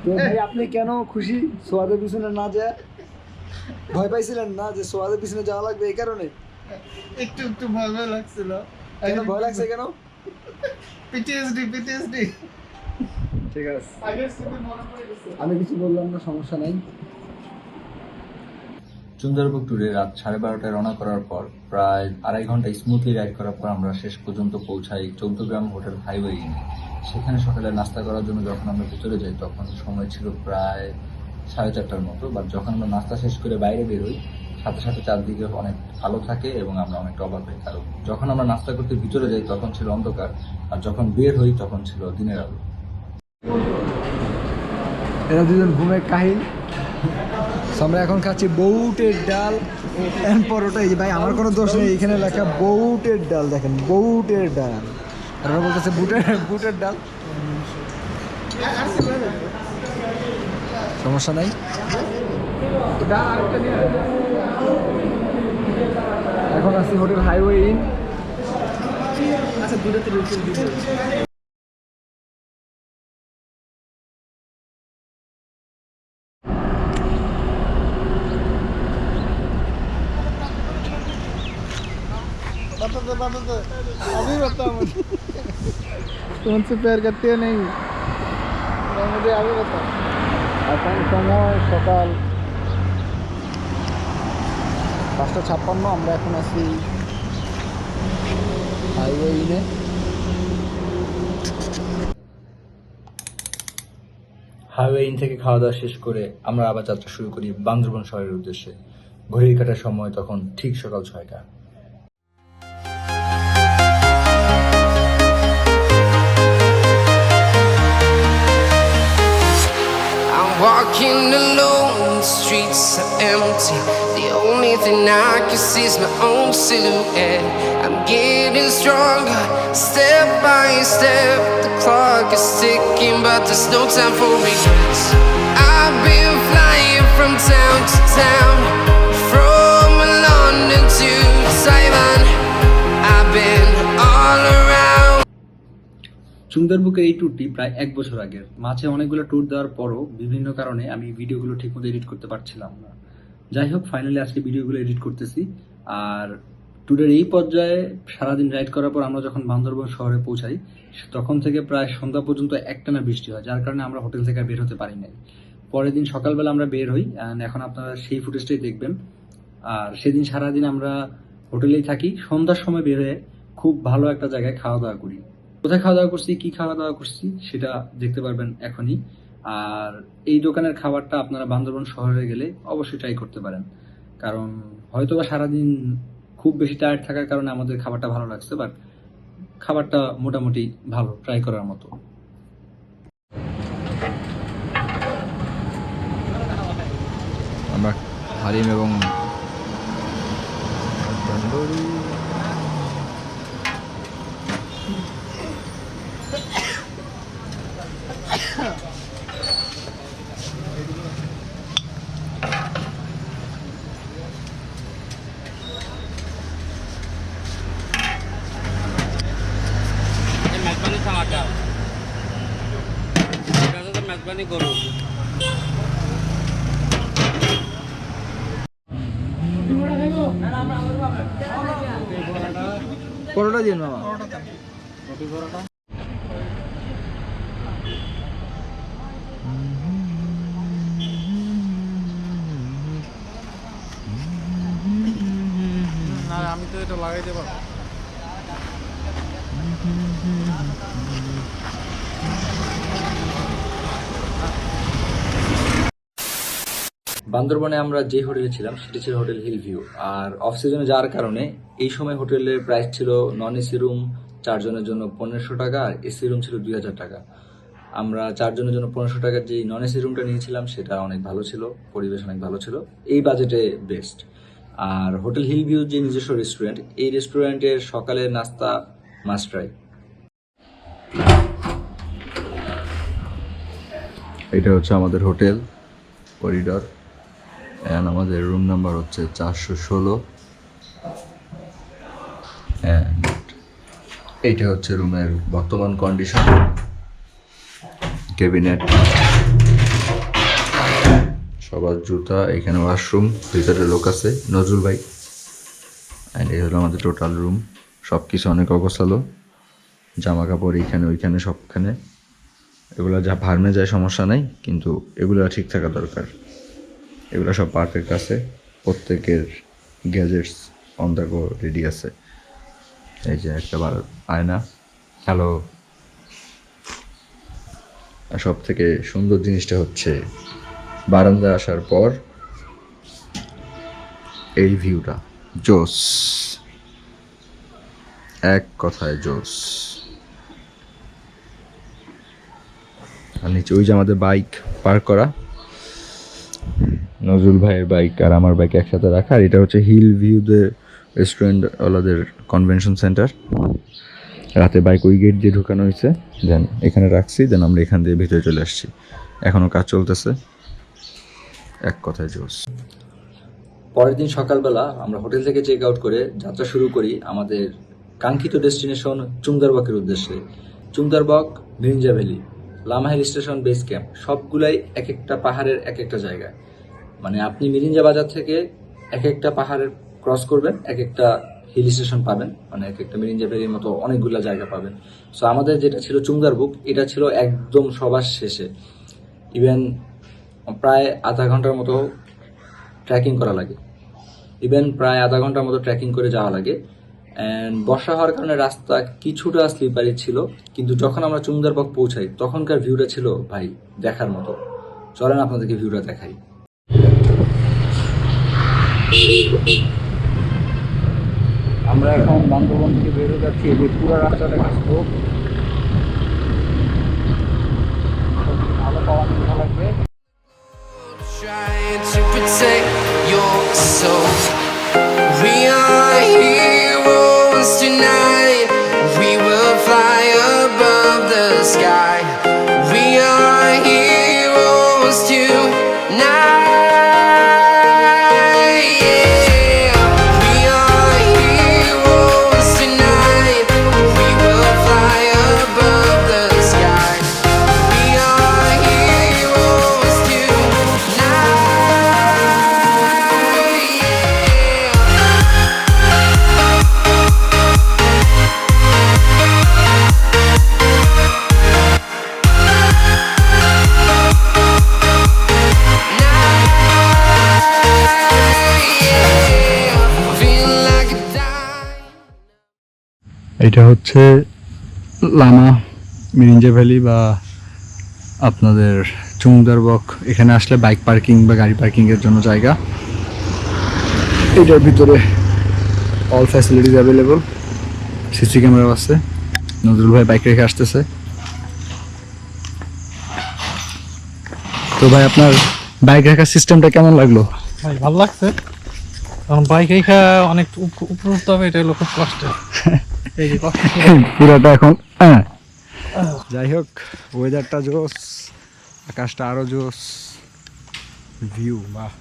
তো ভাই আপনি কেন খুশি সোয়াদের পিছনে না যায়? ভয় পাইছিলেন না যে সোয়াদের পিছনে যাওয়া লাগবে এই কারণে? একটু একটু ভয় ভয় লাগছিল। কেন ভয় লাগছে কেন? পিটিএসডি। ঠিক আছে, আগের স্মৃতি মনে পড়ে গেছে। আমি কিছু বললাম না, সমস্যা নাই। সুন্দরবন ট্যুরে রাত 12:30টায় রওনা করার পর প্রায় 2.5 ঘন্টা স্মুথলি রাইড করার পর আমরা শেষ পর্যন্ত পৌঁছাই 14গ্রাম হোটেল হাইওয়ে ইনে। সেখানে সকালে নাস্তা করার জন্য যখন আমরা ভিতরে যাই তখন সময় ছিল প্রায় 4:30টার মতো। বাট যখন আমরা নাস্তা শেষ করে বাইরে বেরোই সাথে সাথে চারদিকে অনেক আলো থাকে এবং আমরা অনেকটা অবাক হই, কারণ যখন আমরা নাস্তা করতে ভিতরে যাই তখন ছিল অন্ধকার, আর যখন বের হই তখন ছিল দিনের আলো। এরা দুজন ঘুমের কাহিল। আমরা এখন খাচ্ছি বউটের ডাল এন্ড পরোটা। এই যে ভাই আমার কোনো দোষ নেই, এখানে লেখা বউটের ডাল, দেখেন বউটের ডাল। আর ওরা বলতেছে বুটের ডাল। সমস্যা নাই। এখন আসছি হোটেল হাইওয়ে ইন। আচ্ছা দুটোতে बता दो अभी बताओ मुझे तुमसे प्यार करती है नहीं मुझे अभी बताओ। এখন সময় সকাল 5:56। আমরা এখন আছি হাইওয়ে ইনে। হাইওয়ে ইন থেকে খাওয়া দাওয়া শেষ করে আমরা আবার যাত্রা শুরু করি বান্দরবান শহরের উদ্দেশ্যে। ঘড়ির কাঁটার সময় তখন ঠিক সকাল 6টা। Walking alone, the streets are empty. The only thing I can see is my own silhouette. I'm getting stronger, step by step. The clock is ticking, but there's no time for regrets. I've been flying from town to town, from London to Taiwan. I've been all around. সুন্দরবনের এই ট্যুরটি প্রায় 1 বছর আগের। মাঝে অনেকগুলো tour দেওয়ার পরও বিভিন্ন কারণে আমি ভিডিওগুলো ঠিকমতো এডিট করতে পারছিলাম না। যাই হোক, ফাইনালি আজকে ভিডিওগুলো এডিট করতেছি। আর ট্যুরের এই পর্যায়ে সারাদিন রাইড করার পর আমরা যখন বান্দরবান শহরে পৌঁছাই তখন থেকে প্রায় সন্ধ্যা পর্যন্ত একটানা বৃষ্টি হয়, যার কারণে আমরা হোটেল থেকে বের হতে পারি নাই। পরের দিন সকালবেলা আমরা বের হই, এখন আপনারা সেই ফুটেজটাই দেখবেন। আর সেদিন সারাদিন আমরা হোটেলেই থাকি। সন্ধ্যার সময় বের হয়ে খুব ভালো একটা জায়গায় খাওয়া দাওয়া করি। কোথায় খাওয়া দাওয়া করছি, কি খাওয়া দাওয়া করছি সেটা দেখতে পারবেন এখনই। আর এই দোকানের খাবারটা আপনারা বান্দরবান শহরে গেলে অবশ্যই ট্রাই করতে পারেন, কারণ হয়তোবা সারাদিন খুব বেশি টায়ার্ড থাকার কারণে আমাদের খাবারটা ভালো লাগছে, বাট খাবারটা মোটামুটি ভালো, ট্রাই করার মতো। আমরা হালিম এবং মেজবানি খাওয়াটা মেজবানি গরু। পরোটা দিন মামা। না আমি তো এটা লাগাইতে পারবো। বান্দরবনে আমরা যে হোটেলে ছিলাম সেটি ছিল হোটেল হিল ভিউ। আর অফ সিজনে যাওয়ার কারণে এই সময় হোটেলের প্রাইস ছিল নন এসি রুম 4 জনের জন্য 1500 টাকা, আর এসি রুম ছিল 2000 টাকা। আমরা 4 জনের জন্য 1500 টাকার যে নন এসি রুমটা নিয়েছিলাম সেটা অনেক ভালো ছিল, পরিবেশ অনেক ভালো ছিল, এই বাজেটে বেস্ট। আর হোটেল হিল ভিউ যে নিজস্ব রেস্টুরেন্ট, এই রেস্টুরেন্টের সকালের নাস্তা মাস্ট ট্রাই। এটা হচ্ছে আমাদের হোটেল করিডর, অ্যান্ড আমাদের রুম নাম্বার হচ্ছে 416, অ্যান্ড এইটা হচ্ছে রুমের বর্তমান কন্ডিশন। ক্যাবিনেট সবার জুতা, এখানে ওয়াশরুম, ভিতরে লোক আছে, নজরুল ভাই। অ্যান্ড এই হলো আমাদের টোটাল রুম। সব কিছু অনেক অগোছালো, জামা কাপড় এইখানে ওইখানে সবখানে। এগুলো যা ভার্মে যায় সমস্যা নেই, কিন্তু এগুলো ঠিক থাকা দরকার। এগুলো সব পারফেক্ট আছে, প্রত্যেকের gadgets on the go ready আছে। এই যে একটা আয়না, হ্যালো। আর সব থেকে সুন্দর জিনিসটা হচ্ছে বারান্দায় আসার পর এই ভিউটা জোস, এক কথায় জোস। আর নিচে ওই যে আমাদের বাইক পার্ক করা, নজরুল ভাইয়ের বাইক আর আমার বাইক একসাথে রাখা। আর এটা হচ্ছে হিল ভিউদের রেস্টুরেন্ট ওলাদের কনভেনশন সেন্টার। রাতে বাইক ওই গেট দিয়ে ঢুকানো হয়েছে, দেন এখানে রাখছি, দেন আমরা এখান দিয়ে ভিতরে চলে আসছি। এখনও কাজ চলতেছে, এক কথায় জোস। পরের দিন সকালবেলা আমরা হোটেল থেকে চেক আউট করে যাত্রা শুরু করি আমাদের কাঙ্ক্ষিত ডেস্টিনেশন চুংদারবকের উদ্দেশ্যে। Chungdarbak, Mirinja valley, Lama hill station, base camp, সবগুলাই এক একটা পাহাড়ের এক একটা জায়গায়। মানে আপনি মিরিঞ্জা বাজার থেকে এক একটা পাহাড়ের ক্রস করবেন, এক একটা হিল স্টেশন পাবেন, মানে এক একটা মিরিঞ্জা ভ্যালির মতো অনেকগুলো জায়গা পাবেন। সো আমাদের যেটা ছিল চুংদারবক, এটা ছিল একদম সবার শেষে। ইভেন প্রায় আধা ঘন্টার মতো ট্রেকিং করা লাগে, করে যাওয়া লাগে। অ্যান্ড বর্ষা হওয়ার কারণে রাস্তা কিছুটা স্লিপারি ছিল, কিন্তু যখন আমরা চুংদারবক পৌঁছাই তখনকার ভিউটা ছিল ভাই দেখার মতো। চলেন আপনাদেরকে ভিউটা দেখাই। আমরা এখন বান্দরবন থেকে বেরো যাচ্ছি, এই যে পুরো রাস্তাটা কাটবো, ভালো পাওয়া লাগবে। Trying to protect your soul. We are heroes tonight. We will fly above the sky. We are heroes tonight. Yeah. We are heroes tonight. We will fly above the sky. We are heroes tonight. এটা হচ্ছে Lama Mirinja valley বা আপনাদের চুংদারবক। এখানে আসলে bike parking বা গাড়ি পার্কিংয়ের জন্য জায়গা। এটার ভিতরে অল ফ্যাসিলিটিস অ্যাভেলেবল, সিসি ক্যামেরাও আছে। নজরুল ভাই বাইক রেখে আসতেছে। তো ভাই আপনার বাইক রাখার সিস্টেমটা কেমন লাগলো? ভাই ভালো লাগছে, কারণ বাইক রেখা অনেক উপরে উঠতে হবে, এটা হলো খুব কষ্ট। এই যে কষ্ট পুরাটা এখন যাই হোক, ওয়েদারটা জোস, আকাশটা আরো জোস, ভিউ বাহ।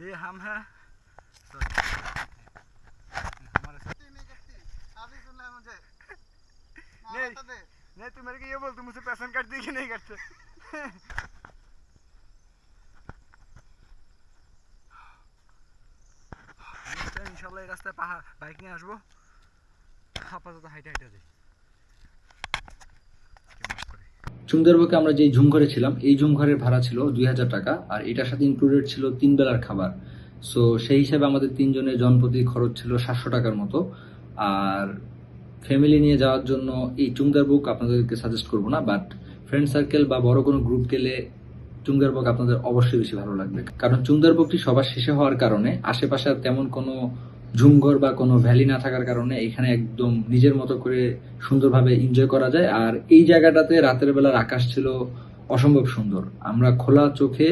ये हम हैं अभी सुनना है मुझे नहीं तू मेरे को ये बोल, तू मुझसे पसंद करती है कि नहीं करते? इंशाल्लाह এই রাস্তায় পাহাড় বাইক নিয়ে আসবো, আপাতত হাইটে হাইটে যাই। চুংদারবকে আমরা যে ঝুম ঘরে ছিলাম, এই ঝুম ঘরের ভাড়া ছিল 2000 টাকা, আর এটার সাথে ইনক্লুডেড ছিল 3 বেলার খাবার। সো সেই হিসাবে আমাদের 3 জনের জনপ্রতি খরচ ছিল 700 টাকার মতো। আর ফ্যামিলি নিয়ে যাওয়ার জন্য এই চুংদারবক আপনাদেরকে সাজেস্ট করবো না, বাট ফ্রেন্ড সার্কেল বা বড় কোনো গ্রুপ গেলে চুংদারবক আপনাদের অবশ্যই বেশি ভালো লাগবে। কারণ চুংদারবকটি সবার শেষে হওয়ার কারণে আশেপাশে আর তেমন কোনো ঝুমঘর বা কোনো ভ্যালি না থাকার কারণে এখানে একদম নিজের মতো করে সুন্দরভাবে এনজয় করা যায়। আর এই জায়গাটাতে রাতের বেলার আকাশ ছিল অসম্ভব সুন্দর। আমরা খোলা চোখে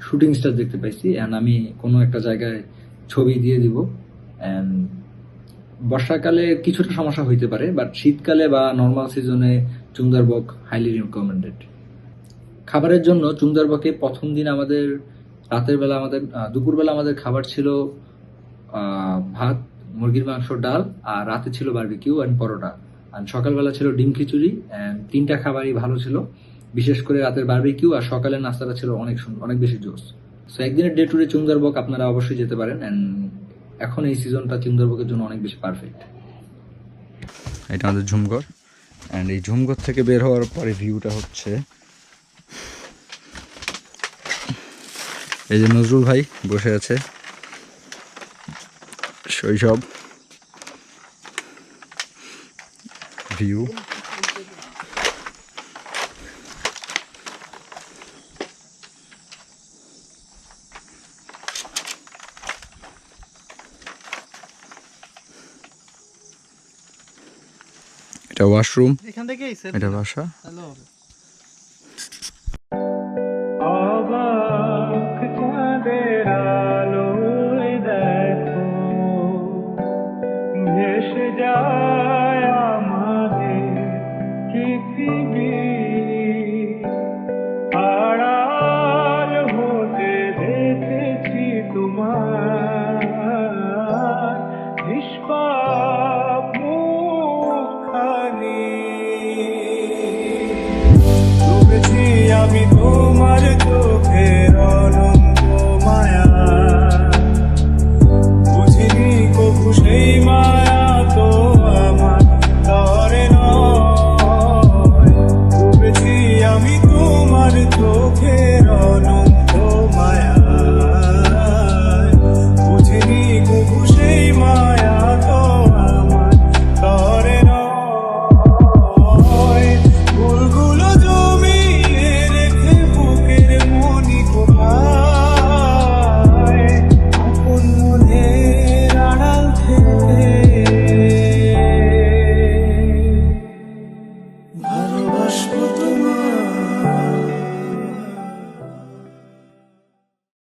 শুটিং স্টার দেখতে পাইছি। অ্যান্ড আমি কোনো একটা জায়গায় ছবি দিয়ে দিব। অ্যান্ড বর্ষাকালে কিছুটা সমস্যা হইতে পারে, বাট শীতকালে বা নর্মাল সিজনে চুংদারবক হাইলি রিকমেন্ডেড। খাবারের জন্য চুংদারবকে প্রথম দিন আমাদের রাতের বেলা আমাদের দুপুরবেলা আমাদের খাবার ছিল ভাত, মুরগির মাংস, ডাল, আর রাতে ছিল বারবিকিউ অ্যান্ড পরোটা, আর সকালবেলা ছিল ডিম খিচুড়ি। অ্যান্ড তিনটা খাবারই ভালো ছিল, বিশেষ করে রাতের বারবিকিউ আর সকালের নাস্তাটা ছিল অনেক সুন্দর, অনেক বেশি জোস। সো একদিনের ডে ট্যুরে চুংদারবক আপনারা অবশ্যই যেতে পারেন, অ্যান্ড এখন এই সিজনটা চুংদারবকের জন্য অনেক বেশি পারফেক্ট। এটা আমাদের ঝুমঘর, অ্যান্ড এই ঝুমঘর থেকে বের হওয়ার পরে ভিউটা হচ্ছে এই যে নজরুল ভাই বসে আছে, শৈশব ভিউ। এটা ওয়াশরুম, এখান থেকেই এটা বাসা। হ্যালো অবাক চাঁদের আলোয় দেখো ভেসে যায় আমাদের পৃথিবী।